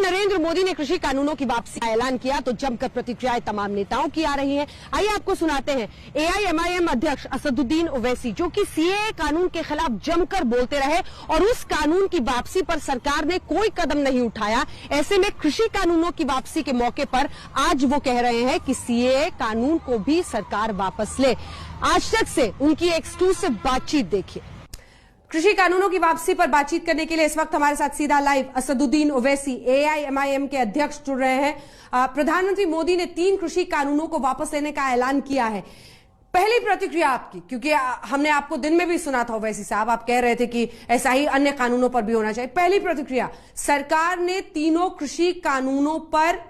नरेंद्र मोदी ने कृषि कानूनों की वापसी का ऐलान किया तो जमकर प्रतिक्रियाएं तमाम नेताओं की आ रही हैं। आइए आपको सुनाते हैं एआईएमआईएम अध्यक्ष असदुद्दीन ओवैसी, जो कि सीएए कानून के खिलाफ जमकर बोलते रहे और उस कानून की वापसी पर सरकार ने कोई कदम नहीं उठाया। ऐसे में कृषि कानूनों की वापसी के मौके पर आज वो कह रहे हैं कि सीएए कानून को भी सरकार वापस ले। आज तक से उनकी एक्सक्लूसिव बातचीत देखिए। कृषि कानूनों की वापसी पर बातचीत करने के लिए इस वक्त हमारे साथ सीधा लाइव असदुद्दीन ओवैसी, एआईएमआईएम के अध्यक्ष, जुड़ रहे हैं। प्रधानमंत्री मोदी ने 3 कृषि कानूनों को वापस लेने का ऐलान किया है। पहली प्रतिक्रिया आपकी, क्योंकि हमने आपको दिन में भी सुना था ओवैसी साहब, आप कह रहे थे कि ऐसा ही अन्य कानूनों पर भी होना चाहिए। पहली प्रतिक्रिया, सरकार ने तीनों कृषि कानूनों पर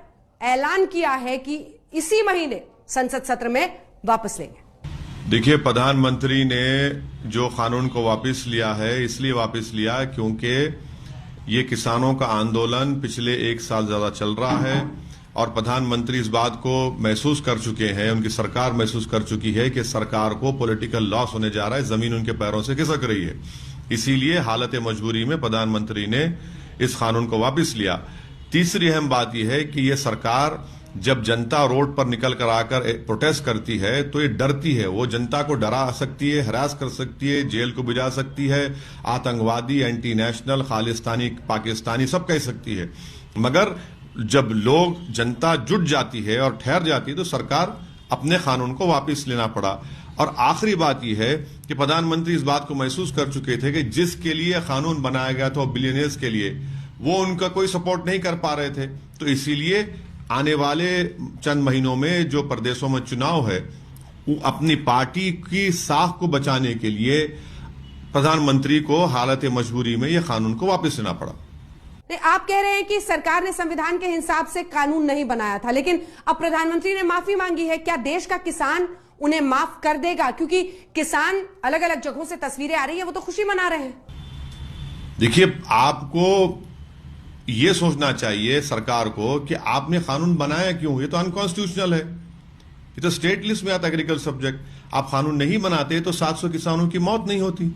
ऐलान किया है कि इसी महीने संसद सत्र में वापस लेंगे। देखिए, प्रधानमंत्री ने जो कानून को वापस लिया है, इसलिए वापस लिया क्योंकि ये किसानों का आंदोलन पिछले 1 साल ज्यादा चल रहा है और प्रधानमंत्री इस बात को महसूस कर चुके हैं, उनकी सरकार महसूस कर चुकी है कि सरकार को पॉलिटिकल लॉस होने जा रहा है, जमीन उनके पैरों से खिसक रही है। इसीलिए हालत मजबूरी में प्रधानमंत्री ने इस कानून को वापस लिया। तीसरी अहम बात यह है कि यह सरकार जब जनता रोड पर निकल कर आकर प्रोटेस्ट करती है तो ये डरती है, वो जनता को डरा सकती है, हरास कर सकती है, जेल को भिजा सकती है, आतंकवादी, एंटी नेशनल, खालिस्तानी, पाकिस्तानी सब कह सकती है। मगर जब लोग, जनता जुट जाती है और ठहर जाती है तो सरकार अपने कानून को वापस लेना पड़ा। और आखिरी बात यह है कि प्रधानमंत्री इस बात को महसूस कर चुके थे कि जिसके लिए कानून बनाया गया था बिलियनियर्स के लिए, वो उनका कोई सपोर्ट नहीं कर पा रहे थे। तो इसीलिए आने वाले चंद महीनों में जो प्रदेशों में चुनाव है, वो अपनी पार्टी की साख को बचाने के लिए प्रधानमंत्री को हालत मजबूरी में यह कानून को वापस लेना पड़ा। आप कह रहे हैं कि सरकार ने संविधान के हिसाब से कानून नहीं बनाया था, लेकिन अब प्रधानमंत्री ने माफी मांगी है। क्या देश का किसान उन्हें माफ कर देगा? क्योंकि किसान, अलग अलग जगहों से तस्वीरें आ रही है, वो तो खुशी मना रहे हैं। देखिए, आपको ये सोचना चाहिए सरकार को कि आपने कानून बनाया क्यों? ये तो अनकॉन्स्टिट्यूशनल है, ये तो स्टेट लिस्ट में आता है एग्रीकल्चर सब्जेक्ट। आप कानून नहीं बनाते तो 700 किसानों की मौत नहीं होती।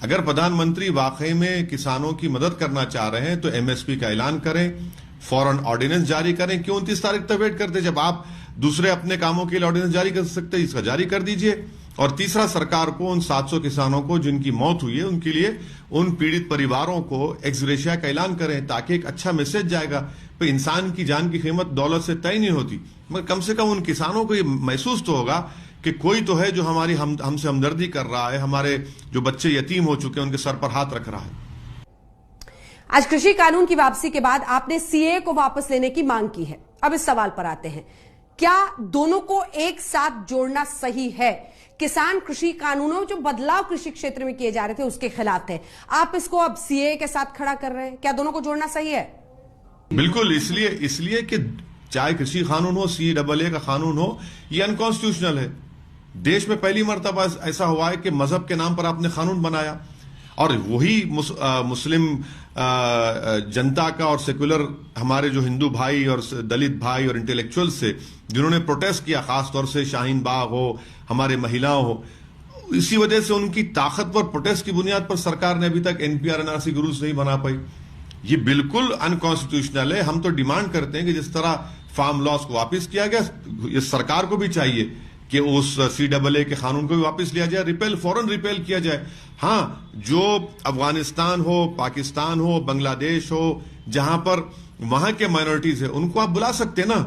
अगर प्रधानमंत्री वाकई में किसानों की मदद करना चाह रहे हैं तो एमएसपी का ऐलान करें, फौरन ऑर्डिनेंस जारी करें। क्यों 29 तारीख तक वेट करते? जब आप दूसरे अपने कामों के लिए ऑर्डिनेंस जारी कर सकते हैं, इसका जारी कर दीजिए। और तीसरा, सरकार को उन 700 किसानों को जिनकी मौत हुई है, उनके लिए, उन पीड़ित परिवारों को एक्स ग्रेशिया का ऐलान करें, ताकि एक अच्छा मैसेज जाएगा। तो इंसान की जान की कीमत दौलत से तय नहीं होती, मगर कम से कम उन किसानों को ये महसूस तो होगा कि कोई तो है जो हमारी हमसे हमदर्दी कर रहा है, हमारे जो बच्चे यतीम हो चुके हैं उनके सर पर हाथ रख रहा है। आज कृषि कानून की वापसी के बाद आपने सीएए को वापस लेने की मांग की है। अब इस सवाल पर आते हैं, क्या दोनों को एक साथ जोड़ना सही है? किसान कृषि कानूनों, जो बदलाव कृषि क्षेत्र में किए जा रहे थे, उसके खिलाफ थे। आप इसको अब सीएए के साथ खड़ा कर रहे हैं। क्या दोनों को जोड़ना सही है? बिल्कुल, इसलिए कि चाहे कृषि कानून हो, सीएए का कानून हो, ये अनकॉन्स्टिट्यूशनल है। देश में पहली मर्तबा ऐसा हुआ है कि मजहब के नाम पर आपने कानून बनाया और वही मुस्लिम जनता का और सेकुलर हमारे जो हिंदू भाई और दलित भाई और इंटेलेक्चुअल से जिन्होंने प्रोटेस्ट किया, खासतौर से शाहीन बाग हो, हमारे महिलाओं हो, इसी वजह से उनकी ताकतवर प्रोटेस्ट की बुनियाद पर सरकार ने अभी तक एनपीआर एनआरसी के रूल्स नहीं बना पाई। ये बिल्कुल अनकॉन्स्टिट्यूशनल है। हम तो डिमांड करते हैं कि जिस तरह फार्म लॉस को वापस किया गया, इस सरकार को भी चाहिए कि उस सीएए के कानून को भी वापस लिया जाए, फौरन रिपेल किया जाए। हाँ, जो अफगानिस्तान हो, पाकिस्तान हो, बांग्लादेश हो, जहां पर वहां के माइनॉरिटीज है, उनको आप बुला सकते ना।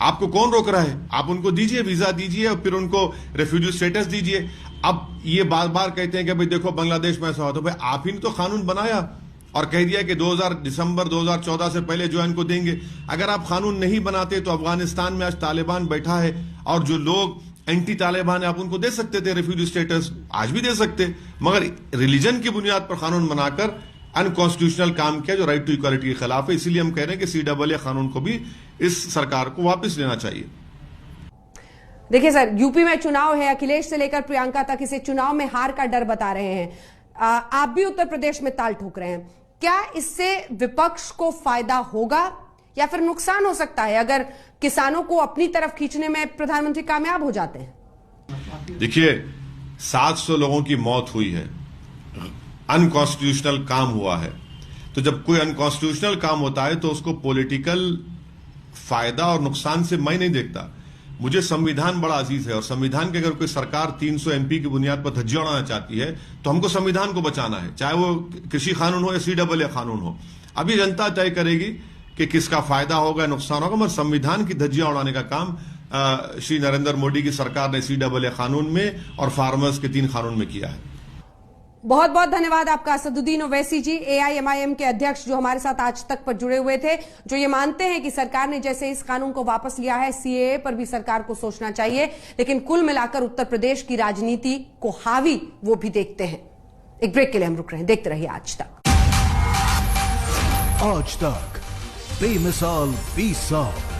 आपको कौन रोक रहा है? आप उनको दीजिए, वीजा दीजिए और फिर उनको रेफ्यूजी स्टेटस दीजिए। अब ये बार बार कहते हैं कि भाई देखो बांग्लादेश में ऐसा होता है। भाई आप ही ने तो कानून बनाया और कह दिया कि दिसंबर 2014 से पहले जो है इनको देंगे। अगर आप कानून नहीं बनाते तो अफगानिस्तान में आज तालिबान बैठा है और जो लोग एंटी तालिबान है, आप उनको दे सकते थे रेफ्यूजी स्टेटस, आज भी दे सकते, मगर रिलीजन की बुनियाद पर कानून बनाकर अनकॉन्स्टिट्यूशनल काम किया जो राइट टू इक्वालिटी के खिलाफ है। इसीलिए हम कह रहे हैं कि सीएए कानून को भी इस सरकार को वापस लेना चाहिए। देखिए सर, यूपी में चुनाव है, अखिलेश से लेकर प्रियंका तक इसे चुनाव में हार का डर बता रहे हैं। आप भी उत्तर प्रदेश में ताल ठोक रहे हैं। क्या इससे विपक्ष को फायदा होगा या फिर नुकसान हो सकता है अगर किसानों को अपनी तरफ खींचने में प्रधानमंत्री कामयाब हो जाते हैं? देखिए, 700 लोगों की मौत हुई है, अनकॉन्स्टिट्यूशनल काम हुआ है, तो जब कोई अनकॉन्स्टिट्यूशनल काम होता है तो उसको पॉलिटिकल फायदा और नुकसान से मैं नहीं देखता। मुझे संविधान बड़ा अजीज है और संविधान के अगर कोई सरकार 300 एमपी की बुनियाद पर धज्जियां उड़ाना चाहती है तो हमको संविधान को बचाना है, चाहे वो कृषि कानून हो या CAA कानून हो। अभी जनता तय करेगी कि किसका फायदा होगा नुकसान होगा, मगर संविधान की धज्जियां उड़ाने का काम श्री नरेंद्र मोदी की सरकार ने CAA कानून में और फार्मर्स के 3 कानून में किया है। बहुत बहुत धन्यवाद आपका असदुद्दीन ओवैसी जी, AIMIM के अध्यक्ष, जो हमारे साथ आज तक पर जुड़े हुए थे, जो ये मानते हैं कि सरकार ने जैसे इस कानून को वापस लिया है, CAA पर भी सरकार को सोचना चाहिए, लेकिन कुल मिलाकर उत्तर प्रदेश की राजनीति को हावी वो भी देखते हैं। एक ब्रेक के लिए हम रुक रहे हैं, देखते रहिए आज तक। आज तक बेमिसाल 20 साल।